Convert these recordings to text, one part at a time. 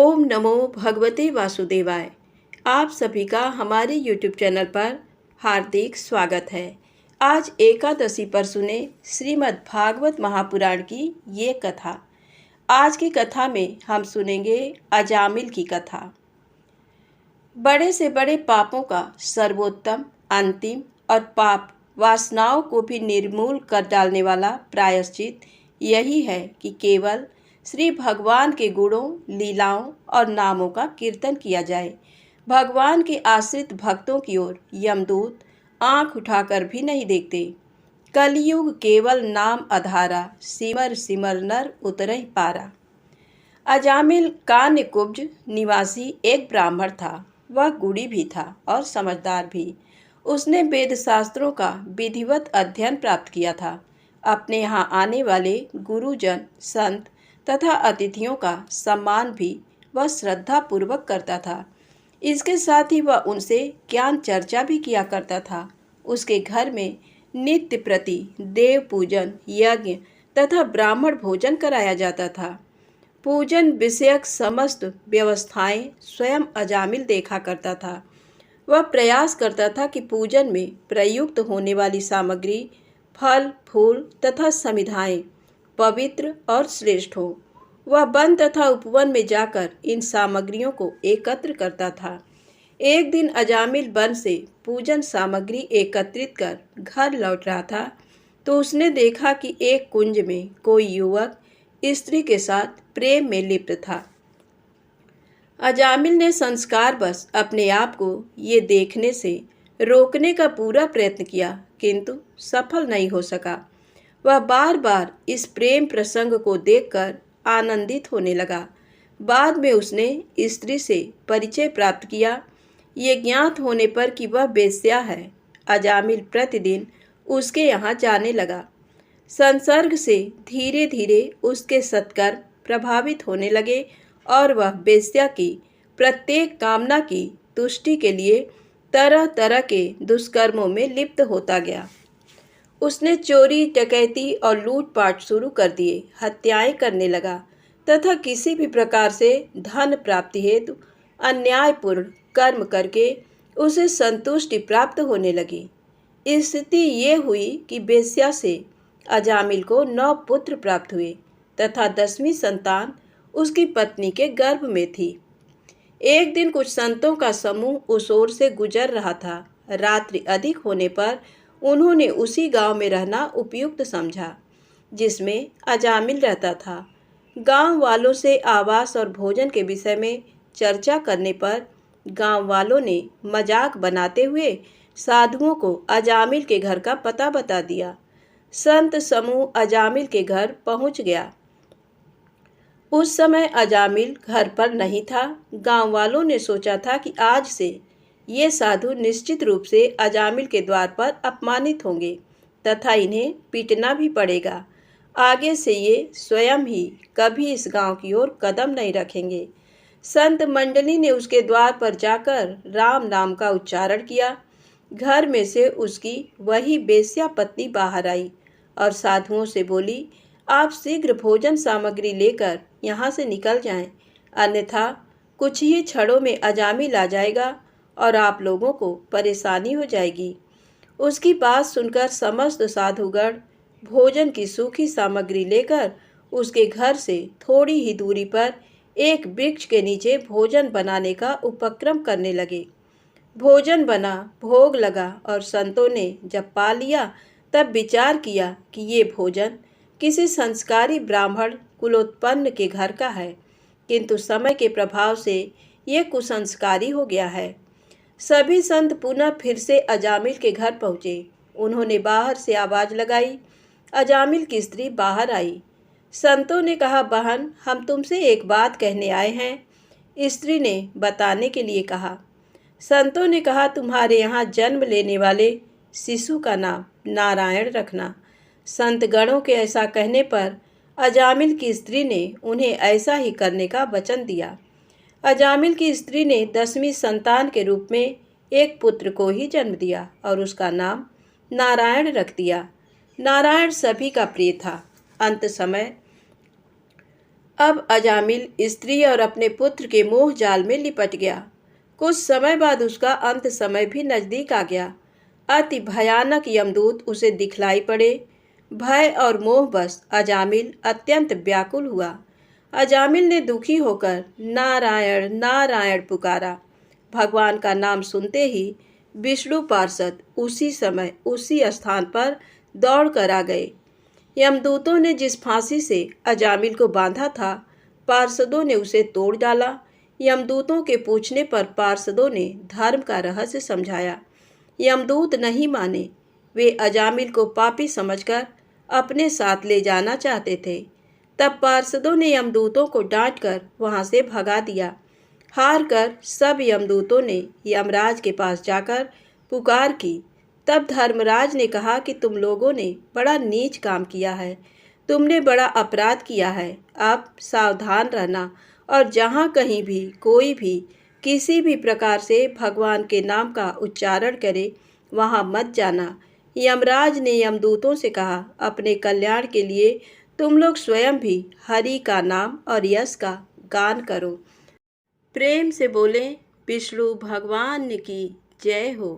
ओम नमो भगवते वासुदेवाय। आप सभी का हमारे YouTube चैनल पर हार्दिक स्वागत है। आज एकादशी पर सुने श्रीमद् भागवत महापुराण की ये कथा। आज की कथा में हम सुनेंगे अजामिल की कथा। बड़े से बड़े पापों का सर्वोत्तम, अंतिम और पाप वासनाओं को भी निर्मूल कर डालने वाला प्रायश्चित यही है कि केवल श्री भगवान के गुणों, लीलाओं और नामों का कीर्तन किया जाए। भगवान के आश्रित भक्तों की ओर यमदूत आंख उठाकर भी नहीं देखते। कलयुग केवल नाम आधारा, सिमर सिमर नर उतरहि पारा। अजामिल कान्यकुब्ज निवासी एक ब्राह्मण था। वह गुणी भी था और समझदार भी। उसने वेद शास्त्रों का विधिवत अध्ययन प्राप्त किया था। अपने यहाँ आने वाले गुरुजन, संत तथा अतिथियों का सम्मान भी वह श्रद्धा पूर्वक करता था। इसके साथ ही वह उनसे ज्ञान चर्चा भी किया करता था। उसके घर में नित्य प्रति देव पूजन, यज्ञ तथा ब्राह्मण भोजन कराया जाता था। पूजन विषयक समस्त व्यवस्थाएं स्वयं अजामिल देखा करता था। वह प्रयास करता था कि पूजन में प्रयुक्त होने वाली सामग्री, फल, फूल तथा समिधाएं पवित्र और श्रेष्ठ हो। वह वन तथा उपवन में जाकर इन सामग्रियों को एकत्र करता था। एक दिन अजामिल वन से पूजन सामग्री एकत्रित कर घर लौट रहा था तो उसने देखा कि एक कुंज में कोई युवक स्त्री के साथ प्रेम में लिप्त था। अजामिल ने संस्कार बस अपने आप को ये देखने से रोकने का पूरा प्रयत्न किया, किंतु सफल नहीं हो सका। वह बार बार इस प्रेम प्रसंग को देखकर आनंदित होने लगा। बाद में उसने स्त्री से परिचय प्राप्त किया। ये ज्ञात होने पर कि वह वेश्या है, अजामिल प्रतिदिन उसके यहाँ जाने लगा। संसर्ग से धीरे धीरे उसके सत्कर्म प्रभावित होने लगे और वह वेश्या की प्रत्येक कामना की तुष्टि के लिए तरह तरह के दुष्कर्मों में लिप्त होता गया। उसने चोरी, डकैती और लूटपाट शुरू कर दिए, हत्याएं करने लगा तथा किसी भी प्रकार से धन प्राप्ति हेतु अन्यायपूर्ण कर्म करके उसे संतुष्टि प्राप्त होने लगी। स्थिति ये हुई कि वेश्या से अजामिल को 9 पुत्र प्राप्त हुए तथा 10वीं संतान उसकी पत्नी के गर्भ में थी। एक दिन कुछ संतों का समूह उस ओर से गुजर रहा था। रात्रि अधिक होने पर उन्होंने उसी गांव में रहना उपयुक्त समझा जिसमें अजामिल रहता था। गांव वालों से आवास और भोजन के विषय में चर्चा करने पर गांव वालों ने मजाक बनाते हुए साधुओं को अजामिल के घर का पता बता दिया। संत समूह अजामिल के घर पहुंच गया। उस समय अजामिल घर पर नहीं था। गांव वालों ने सोचा था कि आज से ये साधु निश्चित रूप से अजामिल के द्वार पर अपमानित होंगे तथा इन्हें पीटना भी पड़ेगा। आगे से ये स्वयं ही कभी इस गांव की ओर कदम नहीं रखेंगे। संत मंडली ने उसके द्वार पर जाकर राम नाम का उच्चारण किया। घर में से उसकी वही वेश्या पत्नी बाहर आई और साधुओं से बोली, आप शीघ्र भोजन सामग्री लेकर यहाँ से निकल जाएं, अन्यथा कुछ ही क्षणों में अजामिल आ जाएगा और आप लोगों को परेशानी हो जाएगी। उसकी बात सुनकर समस्त साधुगण भोजन की सूखी सामग्री लेकर उसके घर से थोड़ी ही दूरी पर एक वृक्ष के नीचे भोजन बनाने का उपक्रम करने लगे। भोजन बना, भोग लगा और संतों ने जब पा लिया तब विचार किया कि ये भोजन किसी संस्कारी ब्राह्मण कुलोत्पन्न के घर का है, किंतु समय के प्रभाव से ये कुसंस्कारी हो गया है। सभी संत पुनः फिर से अजामिल के घर पहुँचे। उन्होंने बाहर से आवाज़ लगाई। अजामिल की स्त्री बाहर आई। संतों ने कहा, बहन, हम तुमसे एक बात कहने आए हैं। स्त्री ने बताने के लिए कहा। संतों ने कहा, तुम्हारे यहाँ जन्म लेने वाले शिशु का नाम नारायण रखना। संत गणों के ऐसा कहने पर अजामिल की स्त्री ने उन्हें ऐसा ही करने का वचन दिया। अजामिल की स्त्री ने 10वीं संतान के रूप में एक पुत्र को ही जन्म दिया और उसका नाम नारायण रख दिया। नारायण सभी का प्रिय था। अंत समय अब अजामिल स्त्री और अपने पुत्र के मोह जाल में लिपट गया। कुछ समय बाद उसका अंत समय भी नजदीक आ गया। अति भयानक यमदूत उसे दिखलाई पड़े। भय और मोह बस अजामिल अत्यंत व्याकुल हुआ। अजामिल ने दुखी होकर नारायण नारायण पुकारा। भगवान का नाम सुनते ही विष्णु पार्षद उसी समय उसी स्थान पर दौड़ कर आ गए। यमदूतों ने जिस फांसी से अजामिल को बांधा था, पार्षदों ने उसे तोड़ डाला। यमदूतों के पूछने पर पार्षदों ने धर्म का रहस्य समझाया। यमदूत नहीं माने। वे अजामिल को पापी समझकर अपने साथ ले जाना चाहते थे। तब पार्षदों ने यमदूतों को डांटकर वहां से भगा दिया। हार कर सब यमदूतों ने यमराज के पास जाकर पुकार की। तब धर्मराज ने कहा कि तुम लोगों ने बड़ा नीच काम किया है, तुमने बड़ा अपराध किया है। अब सावधान रहना और जहाँ कहीं भी कोई भी किसी भी प्रकार से भगवान के नाम का उच्चारण करे, वहाँ मत जाना। यमराज ने यमदूतों से कहा, अपने कल्याण के लिए तुम लोग स्वयं भी हरि का नाम और यश का गान करो। प्रेम से बोले विष्णु भगवान की जय हो।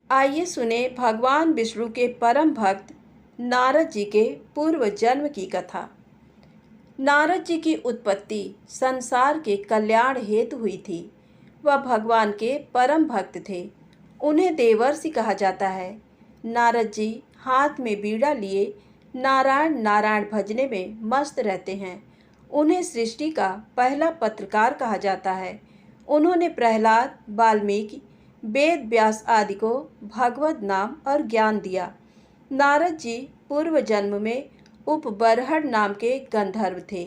आइए सुने भगवान विष्णु के परम भक्त नारद जी के पूर्व जन्म की कथा। नारद जी की उत्पत्ति संसार के कल्याण हेतु हुई थी। वह भगवान के परम भक्त थे। उन्हें देवर्षि कहा जाता है। नारद जी हाथ में बीड़ा लिए नारायण नारायण भजने में मस्त रहते हैं। उन्हें सृष्टि का पहला पत्रकार कहा जाता है। उन्होंने प्रहलाद, वाल्मीकि, वेद व्यास आदि को भगवत नाम और ज्ञान दिया। नारद जी पूर्व जन्म में उपबरहड़ नाम के गंधर्व थे।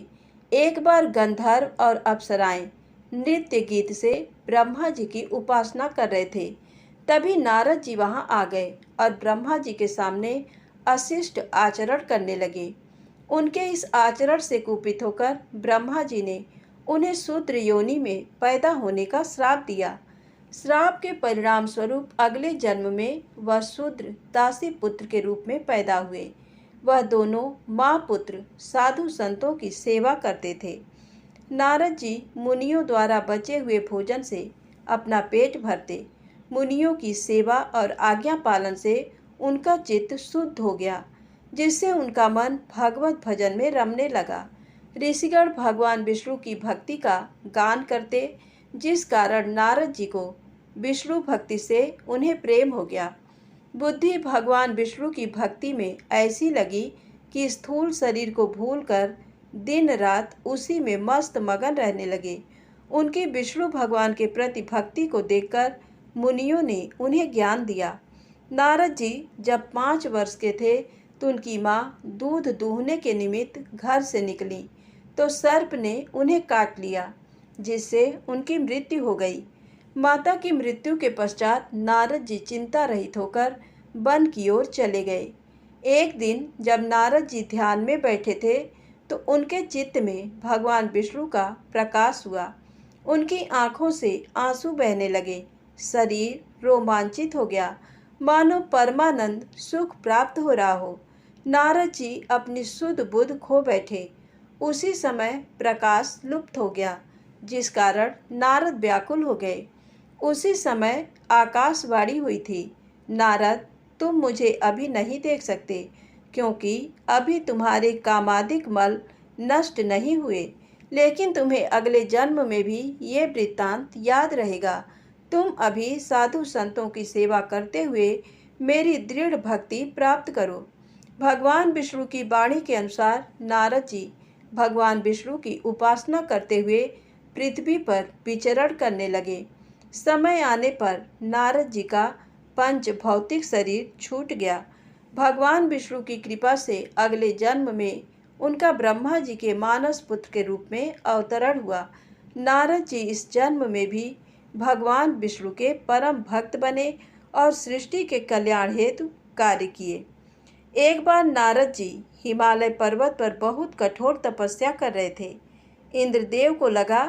एक बार गंधर्व और अप्सराएं नृत्य गीत से ब्रह्मा जी की उपासना कर रहे थे। तभी नारद जी वहां आ गए और ब्रह्मा जी के सामने अशिष्ट आचरण करने लगे। उनके इस आचरण से कुपित होकर ब्रह्मा जी ने उन्हें शूद्र योनि में पैदा होने का श्राप दिया। श्राप के परिणाम स्वरूप अगले जन्म में वह शूद्र दासी पुत्र के रूप में पैदा हुए। वह दोनों माँ पुत्र साधु संतों की सेवा करते थे। नारद जी मुनियों द्वारा बचे हुए भोजन से अपना पेट भरते। मुनियों की सेवा और आज्ञा पालन से उनका चित्त शुद्ध हो गया, जिससे उनका मन भगवत भजन में रमने लगा। ऋषिगण भगवान विष्णु की भक्ति का गान करते, जिस कारण नारद जी को विष्णु भक्ति से उन्हें प्रेम हो गया। बुद्धि भगवान विष्णु की भक्ति में ऐसी लगी कि स्थूल शरीर को भूलकर दिन रात उसी में मस्त मगन रहने लगे। उनकी विष्णु भगवान के प्रति भक्ति को देखकर मुनियों ने उन्हें ज्ञान दिया। नारद जी जब 5 वर्ष के थे तो उनकी माँ दूध दूहने के निमित्त घर से निकली तो सर्प ने उन्हें काट लिया, जिससे उनकी मृत्यु हो गई। माता की मृत्यु के पश्चात नारद जी चिंता रहित होकर वन की ओर चले गए। एक दिन जब नारद जी ध्यान में बैठे थे तो उनके चित्त में भगवान विष्णु का प्रकाश हुआ। उनकी आंखों से आंसू बहने लगे। शरीर रोमांचित हो गया, मानो परमानंद सुख प्राप्त हो रहा हो। नारद जी अपनी शुद्ध बुद्ध खो बैठे। उसी समय प्रकाश लुप्त हो गया, जिस कारण नारद व्याकुल हो गए। उसी समय आकाशवाणी हुई थी, नारद तुम मुझे अभी नहीं देख सकते, क्योंकि अभी तुम्हारे कामादिक मल नष्ट नहीं हुए, लेकिन तुम्हें अगले जन्म में भी ये वृत्तांत याद रहेगा। तुम अभी साधु संतों की सेवा करते हुए मेरी दृढ़ भक्ति प्राप्त करो। भगवान विष्णु की वाणी के अनुसार नारद जी भगवान विष्णु की उपासना करते हुए पृथ्वी पर विचरण करने लगे। समय आने पर नारद जी का पंच भौतिक शरीर छूट गया। भगवान विष्णु की कृपा से अगले जन्म में उनका ब्रह्मा जी के मानस पुत्र के रूप में अवतरण हुआ। नारद जी इस जन्म में भी भगवान विष्णु के परम भक्त बने और सृष्टि के कल्याण हेतु कार्य किए। एक बार नारद जी हिमालय पर्वत पर बहुत कठोर तपस्या कर रहे थे। इंद्रदेव को लगा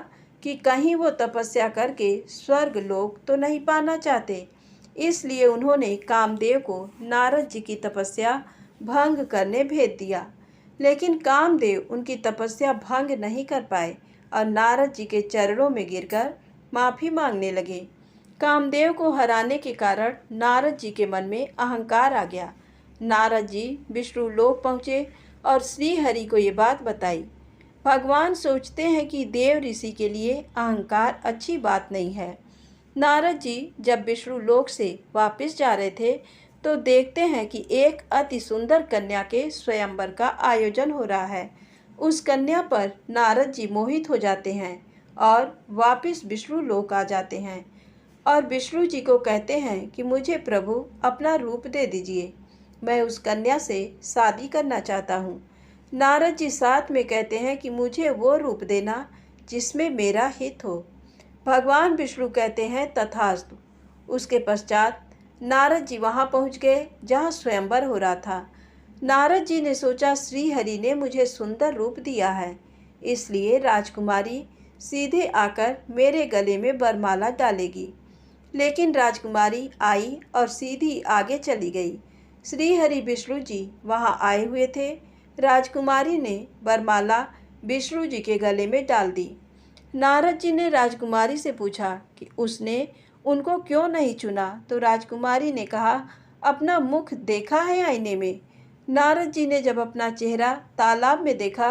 कि कहीं वो तपस्या करके स्वर्ग लोक तो नहीं पाना चाहते, इसलिए उन्होंने कामदेव को नारद जी की तपस्या भंग करने भेज दिया। लेकिन कामदेव उनकी तपस्या भंग नहीं कर पाए और नारद जी के चरणों में गिरकर माफी मांगने लगे। कामदेव को हराने के कारण नारद जी के मन में अहंकार आ गया। नारद जी विष्णु लोक पहुँचे और श्री हरि को ये बात बताई। भगवान सोचते हैं कि देव ऋषि के लिए अहंकार अच्छी बात नहीं है। नारद जी जब विष्णु लोक से वापस जा रहे थे तो देखते हैं कि एक अति सुंदर कन्या के स्वयंवर का आयोजन हो रहा है। उस कन्या पर नारद जी मोहित हो जाते हैं और वापस विष्णु लोक आ जाते हैं और विष्णु जी को कहते हैं कि मुझे प्रभु अपना रूप दे दीजिए, मैं उस कन्या से शादी करना चाहता हूँ। नारद जी साथ में कहते हैं कि मुझे वो रूप देना जिसमें मेरा हित हो। भगवान विष्णु कहते हैं तथास्तु। उसके पश्चात नारद जी वहाँ पहुँच गए जहाँ स्वयंवर हो रहा था। नारद जी ने सोचा श्री हरि ने मुझे सुंदर रूप दिया है, इसलिए राजकुमारी सीधे आकर मेरे गले में वरमाला डालेगी। लेकिन राजकुमारी आई और सीधी आगे चली गई। श्री हरि विष्णु जी वहाँ आए हुए थे। राजकुमारी ने वरमाला विष्णु जी के गले में डाल दी। नारद जी ने राजकुमारी से पूछा कि उसने उनको क्यों नहीं चुना, तो राजकुमारी ने कहा, अपना मुख देखा है आईने में। नारद जी ने जब अपना चेहरा तालाब में देखा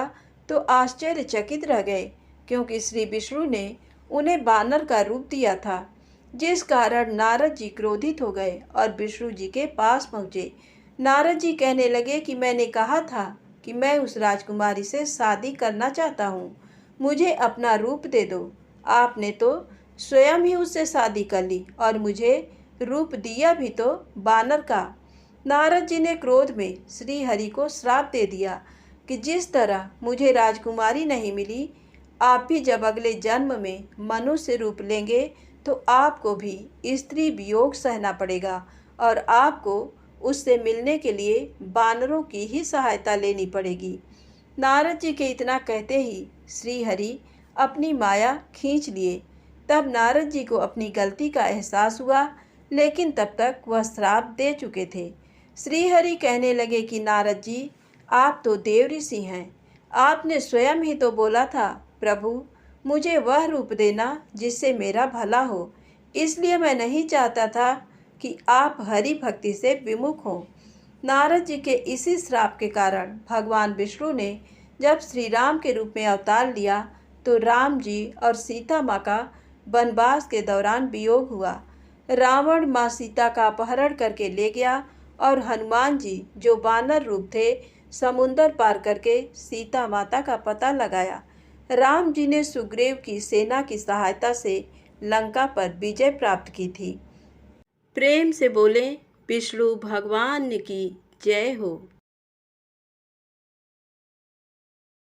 तो आश्चर्यचकित रह गए, क्योंकि श्री विष्णु ने उन्हें बानर का रूप दिया था, जिस कारण नारद जी क्रोधित हो गए और विष्णु जी के पास पहुँचे। नारद जी कहने लगे कि मैंने कहा था कि मैं उस राजकुमारी से शादी करना चाहता हूँ, मुझे अपना रूप दे दो। आपने तो स्वयं ही उससे शादी कर ली और मुझे रूप दिया भी तो बानर का। नारद जी ने क्रोध में श्री हरि को श्राप दे दिया कि जिस तरह मुझे राजकुमारी नहीं मिली, आप भी जब अगले जन्म में मनुष्य रूप लेंगे तो आपको भी स्त्री वियोग सहना पड़ेगा और आपको उससे मिलने के लिए बानरों की ही सहायता लेनी पड़ेगी। नारद जी के इतना कहते ही श्री हरि अपनी माया खींच लिए। तब नारद जी को अपनी गलती का एहसास हुआ, लेकिन तब तक वह श्राप दे चुके थे। श्री हरि कहने लगे कि नारद जी, आप तो देव ऋषि हैं, आपने स्वयं ही तो बोला था प्रभु मुझे वह रूप देना जिससे मेरा भला हो, इसलिए मैं नहीं चाहता था कि आप हरि भक्ति से विमुख हों। नारद जी के इसी श्राप के कारण भगवान विष्णु ने जब श्री राम के रूप में अवतार लिया तो राम जी और सीता माँ का वनवास के दौरान वियोग हुआ। रावण माँ सीता का अपहरण करके ले गया और हनुमान जी जो वानर रूप थे समुंदर पार करके सीता माता का पता लगाया। राम जी ने सुग्रीव की सेना की सहायता से लंका पर विजय प्राप्त की थी। प्रेम से बोले विष्णु भगवान की जय हो।